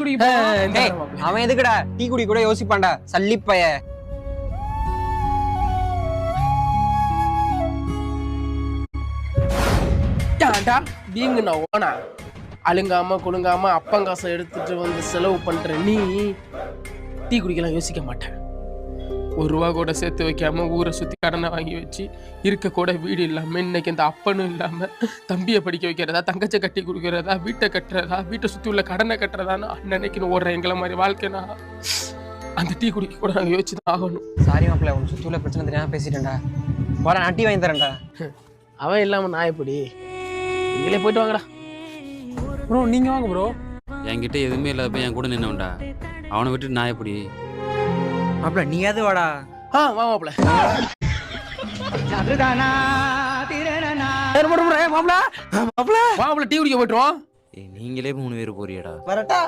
குடிக்க அவன் எதுக்குடா டீ குடி கூட யோசிப்பான்டா சல்லிப்பைய. பீங்க நான் ஓனா அழுங்காம குலுங்காம அப்பங்காசை எடுத்துட்டு வந்து செலவு பண்ற நீ டீ குடிக்கலாம் யோசிக்க மாட்டேன். ₹1 கூட சேர்த்து வைக்காம ஊரை சுத்தி கடனை வாங்கி வச்சு இருக்க கூட வீடு இல்லாம இன்னைக்கு இந்த அப்பனும் இல்லாம தம்பியை படிக்க வைக்கிறதா, தங்கச்சை கட்டி கொடுக்கறதா, வீட்டை கட்டுறதா, வீட்டை சுத்தி உள்ள கடனை கட்டுறதான்னு அன்னைக்குன்னு ஓடுற எங்களை மாதிரி வாழ்க்கைனா அந்த டீ குடிக்க கூட நாங்கள் யோசிச்சுதான் ஆகணும். சாரி மாப்பிள்ள, உன் சுத்தி உள்ள பிரச்சனை தெரியாம பேசிட்டேன்டா. வர நான் டீ வாங்கி தரேன்டா. அவன் இல்லாம நான் எப்படி? நீங்களே போயிட்டு வாங்கடா. ப்ரோ நீங்க வாங்க ப்ரோ. என்கிட்ட எதுவுமே இல்லாத என் கூட நின்னவன்டா, அவனை விட்டு நான் எப்படி? மாப்பிள்ள நீயாவது வாடா. வா மாப்பிள்ள. மாப்பிள்ள டீ குடிக்க போயிட்டுருவோம். நீங்களே 3 பேர் போறியடா. வரட்டா.